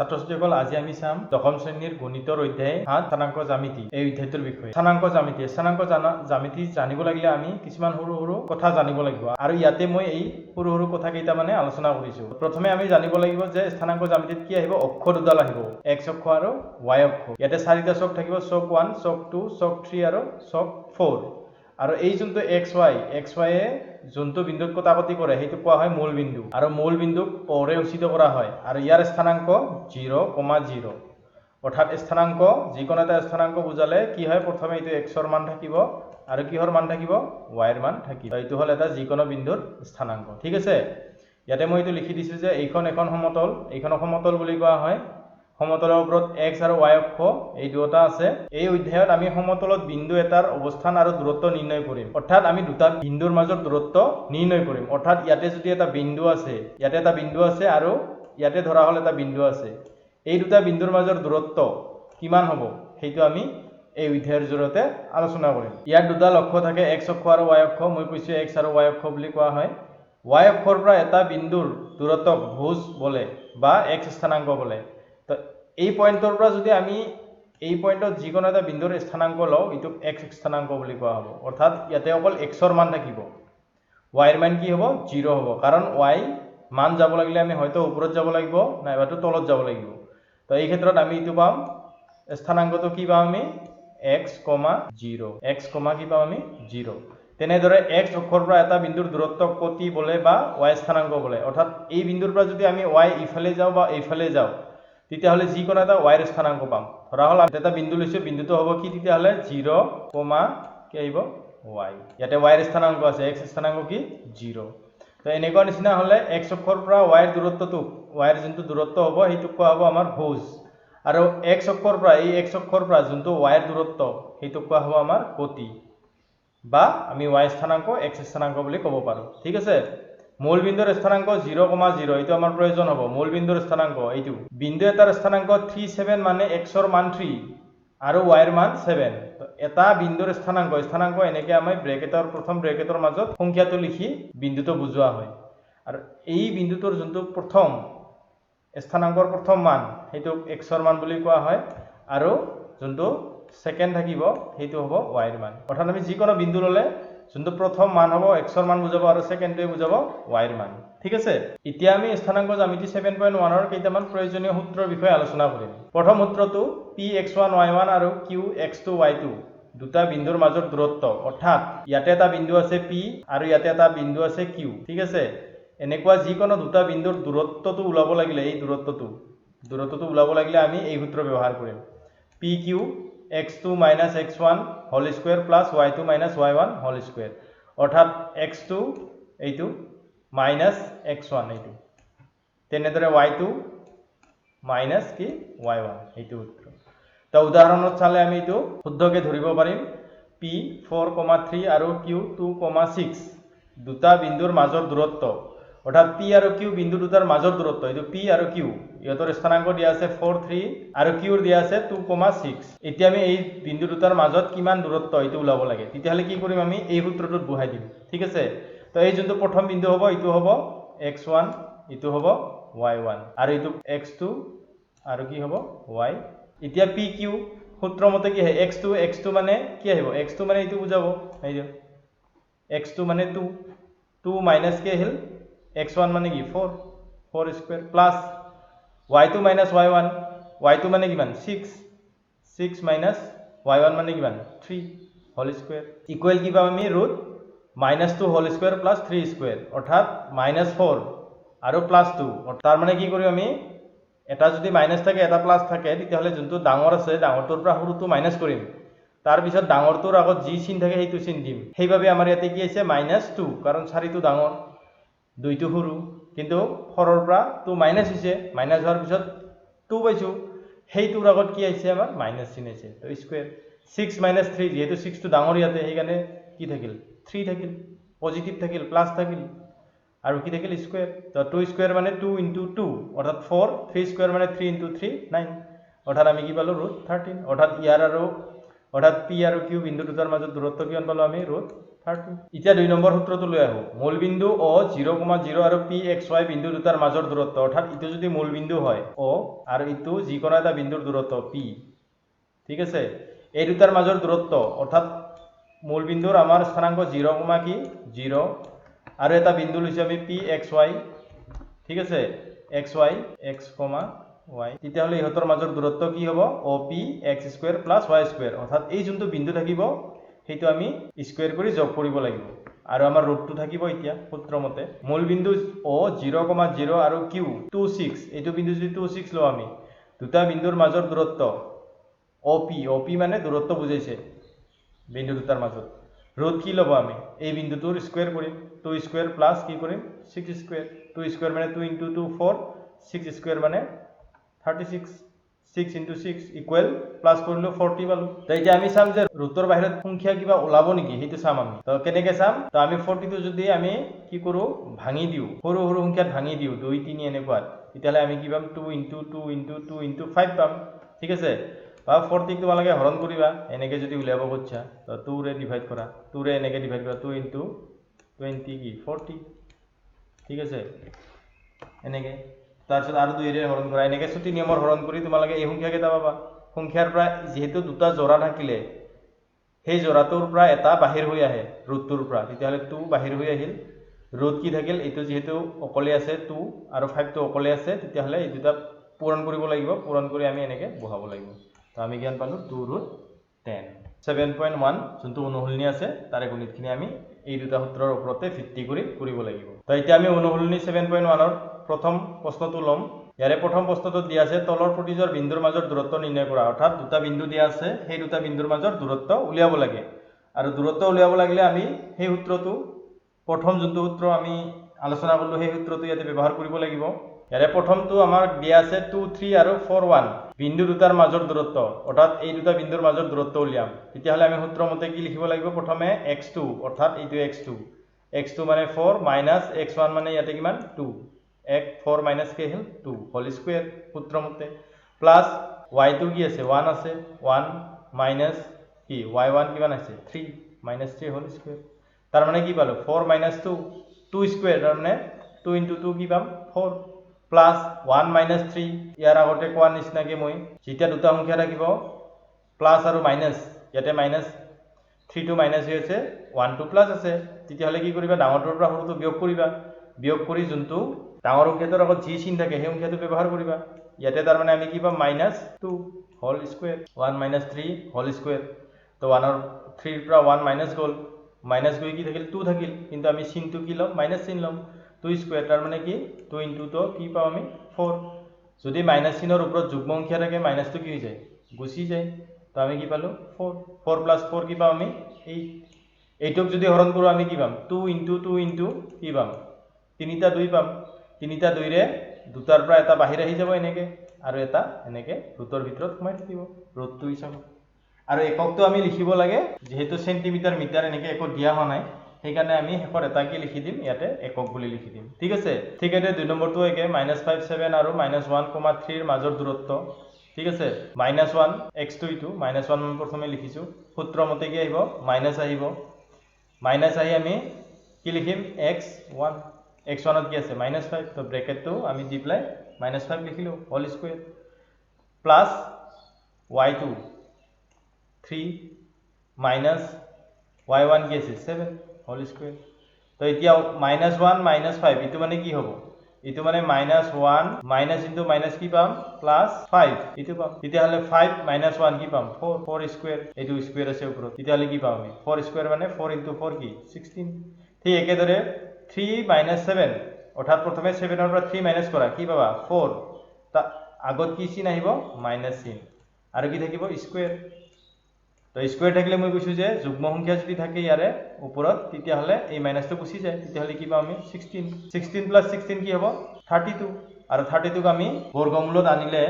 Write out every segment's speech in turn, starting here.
ছাত্ৰ-ছাত্ৰীসকল আজি আমি চাম দশম শ্ৰেণীৰ গণিতৰ অধ্যায় 7 স্থানাংক জ্যামিতি এই অধ্যায়টোৰ বিষয়ে। স্থানাংক জ্যামিতি জানিব লাগিলে আমি কিছুমান সৰু সৰু কথা জানিব লাগিব আৰু ইয়াতে মই এই সৰু সৰু কথা কেইটা মানে আলোচনা কৰিছো। প্ৰথমে আমি জানিব লাগিব যে স্থানাংক জ্যামিতিত কি আহিব, অক্ষ দুডাল আহিব, x অক্ষ আৰু y অক্ষ। ইয়াতে চাৰিটা চক থাকিব, চক 1, চক 2, চক 3 আৰু চক 4। আৰু এই যোনটো xy এ যোনটো বিন্দুত কটাকটি কৰে সেইটো কোৱা হয় মূল বিন্দু, আৰু মূল বিন্দুক পৰে উচিত কৰা হয়। আৰু ইয়াৰ স্থানাংক 0,0, অৰ্থাৎ স্থানাংক যিকোনো এটা স্থানাংক বুজালে কি হয়, প্ৰথমে এইটো x ৰ মান থাকিব আৰু কিহৰ মান থাকিব, y ৰ মান থাকিব। এইটো হ'ল এটা যিকোনো বিন্দুৰ স্থানাংক। ঠিক আছে, ইয়াতে মই এইটো লিখি দিছো যে এইখন এখন সমতল, এইখনক সমতল বুলি কোৱা হয়। সমতলৰ ওপৰত x আৰু y অক্ষ এই দুটা আছে। এই অধ্যায়ত আমি সমতলত বিন্দু এটাৰ অৱস্থান আৰু দূৰত্ব নিৰ্ণয় কৰিম, অৰ্থাৎ আমি দুটা বিন্দুৰ মাজৰ দূৰত্ব নিৰ্ণয় কৰিম। অৰ্থাৎ ইয়াতে যদি এটা বিন্দু আছে, ইয়াতে এটা বিন্দু আছে আৰু ইয়াতে ধৰা হল এটা বিন্দু আছে, এই দুটা বিন্দুৰ মাজৰ দূৰত্ব কিমান হ'ব সেইটো আমি এই অধ্যায়ৰ জৰিয়তে আলোচনা কৰিম। ইয়াত দুডাল অক্ষ থাকে, x অক্ষ আৰু y অক্ষ। মই কৈছো x আৰু y অক্ষ বুলি কোৱা হয়। y অক্ষৰ পৰা এটা বিন্দুৰ দূৰত্বক ভুজ বোলে বা x স্থানাংক বোলে। তো এই পইণ্টৰ পৰা যদি আমি এই পইণ্টত যিকোনো এটা বিন্দুৰ স্থানাংক লওঁ, এইটোক x স্থানাংক বুলি কোৱা হ'ব। অৰ্থাৎ ইয়াতে অকল x ৰ মান থাকিব, y ৰ মান কি হ'ব, 0 হ'ব। কাৰণ y মান যাব লাগিলে আমি হয়তো ওপৰত যাব লাগিব নাইবাতো তলত যাব লাগিব। তো এই ক্ষেত্ৰত আমি এইটো পাম, স্থানাংকটো কি পাম আমি, x, 0, x, কি পাম আমি 0। তেনেদৰে x অক্ষৰ পৰা এটা বিন্দুৰ দূৰত্বক কটি বোলে বা y স্থানাংক বোলে। অৰ্থাৎ এই বিন্দুৰ পৰা যদি আমি y ইফালে যাওঁ বা এইফালে যাওঁ, তেতিয়াহ'লে যিকোনো এটা y ৰ স্থানাংক পাম। ধৰা হ'ল আমি এটা বিন্দু লৈছো, বিন্দুটো হ'ব কি তেতিয়াহ'লে 0, কি আহিব, y। ইয়াতে y ৰ স্থানাংক আছে, x স্থানাংক কি 0। তো এনেকুৱা নিচিনা হ'লে x অক্ষৰ পৰা y ৰ দূৰত্বটোক, y ৰ যোনটো দূৰত্ব হ'ব সেইটোক কোৱা হ'ব আমাৰ ভুজ। আৰু x অক্ষৰ পৰা, এই x অক্ষৰ পৰা যোনটো y ৰ দূৰত্ব সেইটোক কোৱা হ'ব আমাৰ কটি, বা আমি y স্থানাংক x স্থানাংক বুলি ক'ব পাৰো। ঠিক আছে, মূল বিন্দুৰ স্থানাংক 0,0, এইটো আমাৰ প্ৰয়োজন হ'ব। মূল বিন্দুৰ স্থানাংক এইটো, বিন্দু এটাৰ স্থানাংক 3, 7 মানে x ৰ মান 3 আৰু y ৰ মান 7। তো এটা বিন্দুৰ স্থানাংক এনেকৈ আমি প্ৰথম ব্ৰেকেটৰ মাজত সংখ্যাটো লিখি বিন্দুটো বুজোৱা হয়। আৰু এই বিন্দুটোৰ যোনটো প্ৰথম স্থানাংকৰ প্ৰথম মান সেইটোক x ৰ মান বুলি কোৱা হয়, আৰু যোনটো সেকেন্ড থাকিব সেইটো হ'ব y ৰ মান। অৰ্থাৎ আমি যিকোনো বিন্দু ললে যোনটো প্ৰথম মান হ'ব x ৰ মান বুজাব আৰু সেকেন্ডটোৱে বুজাব y ৰ মান। ঠিক আছে, এতিয়া আমি স্থানাংক জ্যামিতি 7.1 ৰ কেইটামান প্ৰয়োজনীয় সূত্ৰৰ বিষয়ে আলোচনা কৰিম। প্ৰথম সূত্ৰটো px1 y1 আৰু qx2 y2 দুটা বিন্দুৰ মাজৰ দূৰত্ব। অৰ্থাৎ ইয়াতে এটা বিন্দু আছে p আৰু ইয়াতে এটা বিন্দু আছে q। ঠিক আছে, এনেকুৱা যিকোনো দুটা বিন্দুৰ দূৰত্বটো ওলাব লাগিলে, এই দূৰত্বটো ওলাব লাগিলে আমি এই সূত্ৰ ব্যৱহাৰ কৰিম, pq x2 minus x1 whole square plus y2 minus y1 whole square। অৰ্থাৎ x2 এইটো minus x1 এইটো, তেনেদৰে y2 minus কি y1 এইটো সূত্ৰ। তো উদাহৰণত চালে আমি এইটো শুদ্ধকৈ ধৰিব পাৰিম। p 4,3 আৰু q 2,6 দুটা বিন্দুৰ মাজৰ দূৰত্ব। অৰ্থাৎ p আৰু q বিন্দু দুটাৰ মাজৰ দূৰত্ব, এইটো p আৰু q, ইহঁতৰ স্থানাংক দিয়া আছে 4, 3 আৰু q দিয়া আছে 2,6। এতিয়া আমি এই বিন্দু দুটাৰ মাজত কিমান দূৰত্ব এইটো ওলাব লাগে, তেতিয়াহ'লে কি কৰিম, আমি এই সূত্ৰটোত বহাই দিম। ঠিক আছে, তো এই যোনটো প্ৰথম বিন্দু হ'ব এইটো হ'ব x1, এইটো হ'ব y1, আৰু এইটো x2 আৰু কি হ'ব y। এতিয়া pq সূত্ৰ মতে কি হয়, x2 মানে কি আহিব, x2 মানে এইটো বুজাব, এইটো x2 মানে 2 মাইনাছ কি আহিল, x1 মানে কি 4 square plus y2 minus y2 মানে কিমান 6 মাইনাছ y1 মানে কিমান 3 হোল স্কুৱেৰ ইকুৱেল কি পাম আমি, root -2 whole square plus 3 square, অৰ্থাৎ -4 আৰু +2। তাৰ মানে কি কৰিম আমি, এটা যদি মাইনাছ থাকে এটা প্লাছ থাকে, তেতিয়াহ'লে যোনটো ডাঙৰ আছে ডাঙৰটোৰ পৰা সৰুটো মাইনাছ কৰিম, তাৰপিছত ডাঙৰটোৰ আগত যি চিন থাকে সেইটো চিন দিম। সেইবাবে আমাৰ ইয়াতে কি আছে -2, কাৰণ 4টো ডাঙৰ 2টো সৰু, কিন্তু 4ৰ পৰা 2 মাইনাছ হৈছে, মাইনাছ হোৱাৰ পিছত 2 পাইছোঁ, সেইটোৰ আগত কি আহিছে আমাৰ মাইনাছ চিন আহিছে, তো স্কুৱেৰ 6 - 3, যিহেতু 6টো ডাঙৰ ইয়াতে, সেইকাৰণে কি থাকিল 3 থাকিল, পজিটিভ থাকিল, প্লাছ থাকিল, আৰু কি থাকিল স্কুৱেৰ। তো 2 স্কুৱেৰ মানে 2 × 2 অৰ্থাৎ 4, 3 স্কুৱেৰ মানে 3 × 3 9, অৰ্থাৎ আমি কি পালোঁ √13। অৰ্থাৎ ইয়াৰ আৰু অৰ্থাৎ পি আৰু কিউ বিন্দু দুটাৰ মাজত দূৰত্ব কিমান পালো আমি ৰুট 30 এতিয়া 2 নম্বৰ সূত্ৰটো লৈ আহো মূল বিন্দু অ 0,0 আৰু পি এক্স ৱাই বিন্দু দুটাৰ মাজৰ দূৰত্ব অৰ্থাৎ ইটো যদি মূল বিন্দু হয় অ আৰু ইটো যিকোনো এটা বিন্দুৰ দূৰত্ব পি ঠিক আছে এই দুটাৰ মাজৰ দূৰত্ব অৰ্থাৎ মূল বিন্দুৰ আমাৰ স্থানাংক 0, কি 0 আৰু এটা বিন্দু লৈছে আমি পি এক্স ৱাই ঠিক আছে এক্স ৱাই এক্স, ৱাই তেতিয়াহ'লে ইহঁতৰ মাজৰ দূৰত্ব কি হ'ব O P x square plus y square অৰ্থাৎ এই যোনটো বিন্দু থাকিব সেইটো আমি স্কুৱেৰ কৰি যোগ কৰিব লাগিব আৰু আমাৰ ৰুটটো থাকিব এতিয়া সূত্ৰমতে মূল বিন্দু অ 0,0 আৰু কিউ 26 এইটো বিন্দু যদি 26 লওঁ আমি দুটা বিন্দুৰ মাজৰ দূৰত্ব অ পি মানে দূৰত্ব বুজাইছে বিন্দু দুটাৰ মাজত ৰুট কি ল'ব আমি এই বিন্দুটোৰ স্কুৱেৰ কৰিম 2 স্কুৱেৰ প্লাছ কি কৰিম 6 স্কুৱেৰ 2 স্কুৱেৰ মানে 2 × 2 4 6 স্কুৱেৰ মানে 36 6 × 6 ইকুৱেল প্লাছ কৰিলো 40 পালো তো এতিয়া আমি চাম যে ৰুটৰ বাহিৰত সংখ্যা কিবা ওলাব নেকি সেইটো চাম আমি তো কেনেকৈ চাম তো আমি 40 টো যদি আমি কি কৰো ভাঙি দিও সৰু সৰু সংখ্যাত ভাঙি দিও 2 3 এনেকুৱা তেতিয়াহ'লে আমি কি পাম 2 × 2 × 2 × 5 পাম ঠিক আছে বা 40 ক তোমালোকে হৰণ কৰিবা এনেকৈ যদি উলিয়াব খুজিছা তো 2 ৰে ডিভাইড কৰা 2 ৰে এনেকৈ ডিভাইড কৰা 2 × 20 কি 40 ঠিক আছে এনেকৈ তাৰপিছত আৰু 2 ৰে হৰণ কৰা এনেকৈ ছুটি নিয়মৰ হৰণ কৰি তোমালোকে এই সংখ্যা কেইটা পাবা সংখ্যাৰ পৰা যিহেতু দুটা জোৰা থাকিলে সেই জোৰাটোৰ পৰা এটা বাহিৰ হৈ আহে ৰুটটোৰ পৰা তেতিয়াহ'লে 2 বাহিৰ হৈ আহিল ৰুট কি থাকিল এইটো যিহেতু অকলে আছে 2 আৰু 5 টো অকলে আছে তেতিয়াহ'লে এই দুটা পূৰণ কৰিব লাগিব পূৰণ কৰি আমি এনেকৈ বহাব লাগিব তো আমি কিমান পালো 2√10 7.1 যোনটো অনুসলনি আছে তাৰে গণিতখিনি আমি এই দুটা সূত্ৰৰ ওপৰতে ভিত্তি কৰি কৰিব লাগিব তো এতিয়া আমি অনুসলনি 7.1 ৰ প্ৰথম প্ৰশ্নটো ল'ম ইয়াৰে প্ৰথম প্ৰশ্নটোত দিয়া আছে তলৰ প্ৰতিজোৰ বিন্দুৰ মাজৰ দূৰত্ব নিৰ্ণয় কৰা অৰ্থাৎ দুটা বিন্দু দিয়া আছে সেই দুটা বিন্দুৰ মাজৰ দূৰত্ব উলিয়াব লাগে আৰু দূৰত্ব উলিয়াব লাগিলে আমি সেই সূত্ৰটো প্ৰথম যোনটো সূত্ৰ আমি আলোচনা কৰিলো সেই সূত্ৰটো ইয়াতে ব্যৱহাৰ কৰিব লাগিব ইয়াৰে প্ৰথমটো আমাৰ দিয়া আছে 2 3 আৰু 4 1 বিন্দু দুটাৰ মাজৰ দূৰত্ব অৰ্থাৎ এই দুটা বিন্দুৰ মাজৰ দূৰত্ব উলিয়াম তেতিয়াহ'লে আমি সূত্ৰ মতে কি লিখিব লাগিব প্ৰথমে x2 অৰ্থাৎ এইটো x2 মানে 4 মাইনাছ x1 মানে ইয়াতে কিমান 2 4 মাইনাছ কি হ'ল 2 হোল স্কুৱেৰ সূত্ৰ মতে প্লাছ y2 কি আছে 1 আছে 1 মাইনাছ কি y1 কিমান আছে 3 মাইনাছ 3 হোল স্কুৱেৰ তাৰ মানে কি পালো 4 মাইনাছ 2 2 স্কুৱেৰ তাৰ মানে 2 × 2 কি পাম 4 প্লাছ 1 মাইনাছ 3 ইয়াৰ আগতে কোৱাৰ নিচিনাকৈ মই যেতিয়া দুটা সংখ্যা থাকিব প্লাছ আৰু মাইনাছ ইয়াতে মাইনাছ 3 টো মাইনাছ হৈ আছে 1 টো প্লাছ আছে তেতিয়াহ'লে কি কৰিবা ডাঙৰটোৰ পৰা সৰুটো বিয়োগ কৰিবা বিয়োগ কৰি যোনটো ডাঙৰ সংখ্যাটোৰ আগত যি চিন থাকে সেই সংখ্যাটো ব্যৱহাৰ কৰিবা ইয়াতে তাৰ মানে আমি কি পাম -2 whole square 1 minus 3 whole square তো 1 ৰ 3 ৰ পৰা 1 মাইনাছ গ'ল মাইনাছ গৈ কি থাকিল 2 থাকিল কিন্তু আমি চিনটো কি ল'ম মাইনাছ চিন ল'ম 2 স্কুৱেৰ তাৰ মানে কি 2 × 2 কি পাম আমি 4 যদি মাইনাছ চিনৰ ওপৰত যুগ্ম সংখ্যা থাকে মাইনাছটো কি হৈ যায় গুচি যায় তো আমি কি পালো 4 4 + 4 কি পাম আমি 8 এইটোক যদি হৰণ কৰো আমি কি পাম 2 × 2 × কি পাম 3টা 2 পাম 3টা 2 ৰে দুটাৰ পৰা এটা বাহিৰ আহি যাব এনেকৈ আৰু এটা এনেকৈ ৰুটৰ ভিতৰত সোমাই থাকিব ৰুটটো হিচাপত আৰু এককটো আমি লিখিব লাগে যেহেতু সেন্টিমিটাৰ মিটাৰ এনেকৈ একো দিয়া হোৱা নাই সেইকাৰণে আমি শেষত এটা কি লিখি দিম ইয়াতে একক বুলি লিখি দিম ঠিক আছে ঠিক আছে 2 নম্বৰটো একে -5 7 আৰু -1,3 ৰ মাজৰ দূৰত্ব ঠিক আছে -1 x2 ইটো -1 প্ৰথমে লিখিছো সূত্ৰ মতে কি আহিব মাইনাছ আহিব মাইনাছ আহি আমি কি লিখিম x1 x1 ত কি আছে -5 তো ব্ৰেকেটটো আমি দি প্লাই -5 লিখিলো whole square plus y2 3 minus y1 কি আছে 7 হোল স্কুৱেৰ তো এতিয়া -1 -5 ইটো মানে কি হ'ব ইটো মানে -1 মাইনাছ ইনটু মাইনাছ কি পাম +5 ইটো পাম তেতিয়াহ'লে 5 - 1 কি পাম 4 স্কুৱেৰ এইটো স্কুৱেৰ আছে ওপৰত তেতিয়াহ'লে কি পাম আমি 4 স্কুৱেৰ মানে 4 × 4 কি 16 ঠিক একেদৰে 3 - 7 অৰ্থাৎ প্ৰথমে 7 ৰ পৰা 3 মাইনাছ কৰা কি পাবা 4 তা আগত কি চিন আহিব মাইনাছ চিন আৰু কি থাকিব স্কুৱেৰ তো স্কুৱেৰ থাকিলে মই কৈছো যে যুগ্ম সংখ্যা যদি থাকে ইয়াৰে ওপৰত তেতিয়াহ'লে এই মাইনাছটো গুচি যায় তেতিয়াহ'লে কি পাম আমি 16 + 16 কি হ'ব 32 আৰু 32 ক আমি বৰ্গমূলত আনিলে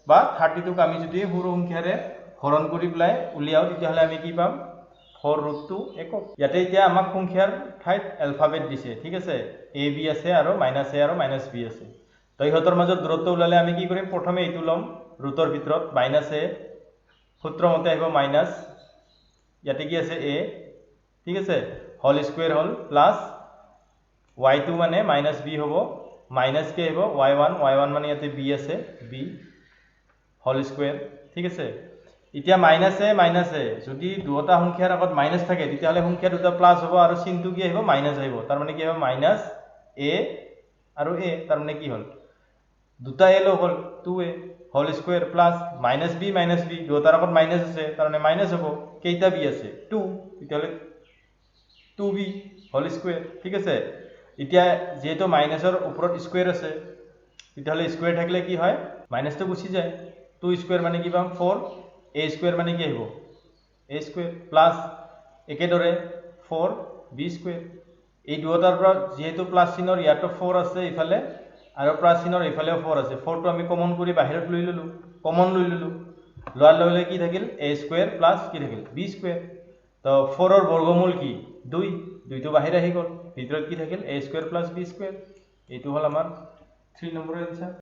বা 32 ক আমি যদি সৰু সংখ্যাৰে হৰণ কৰি পেলাই উলিয়াও তেতিয়াহ'লে আমি কি পাম 4√2 একক ইয়াতে এতিয়া আমাক সংখ্যাৰ ঠাইত এলফাবেট দিছে ঠিক আছে a b আছে আৰু -a আৰু -b আছে তো ইহঁতৰ মাজত দূৰত্ব উলালে আমি কি কৰিম প্ৰথমে এইটো ল'ম ৰুটৰ ভিতৰত -a সূত্ৰ মতে আহিব ইয়াতে কি আছে a, ঠিক আছে, হোল স্কোয়ার হল প্লাস y2 মানে মাইনাস b হ'ব, মাইনাস কি আহিব y1 মানে ইয়াতে b আছে b হোল স্কোয়ার, ঠিক আছে। এতিয়া মাইনাছে যদি দুটা সংখ্যাৰ আগত মাইনাস থাকে তেতিয়াহ'লে সংখ্যা দুটা প্লাস হ'ব আৰু চিনটো কি আহিব মাইনাস আহিব, তাৰ মানে কি হ'ব মাইনাস a আৰু a, তাৰ মানে কি হ'ল দুটা a লগ হ'ল 2a whole square plus minus b দুটাৰ আগত মাইনাস আছে তাৰ মানে মাইনাস হ'ব, কেইটা b আছে 2, তেতিয়াহ'লে 2b হোল স্কোয়ার, ঠিক আছে। এতিয়া যেহেতু মাইনাসৰ ওপৰত স্কোয়ার আছে তেতিয়াহ'লে স্কোয়ার থাকিলে কি হয় মাইনাসটো গুচি যায়, 2 স্কোয়ার মানে কি পাম 4, a স্কোয়ার মানে কি আহিব a স্কোয়ার প্লাস একেদৰে 4b স্কোয়াৰ, এই দুটাৰ পৰা যেহেতু প্লাস চিনৰ ইয়াতো 4 আছে ইফালে আৰু প্লাস চিনৰ ইফালেও 4 আছে, 4টো আমি কমন কৰি বাহিৰত লৈ ললো, কমন লৈ ললো, লোৱাৰ লগে লগে কি থাকিল a স্কোয়াৰ প্লাস কি থাকিল b স্কোয়াৰ, তো 4ৰ বৰ্গমূল কি 2, 2টো বাহিৰ আহি গ'ল, ভিতৰত কি থাকিল a square plus b square, এইটো হ'ল আমাৰ 3 নম্বৰৰ এনসাৰ।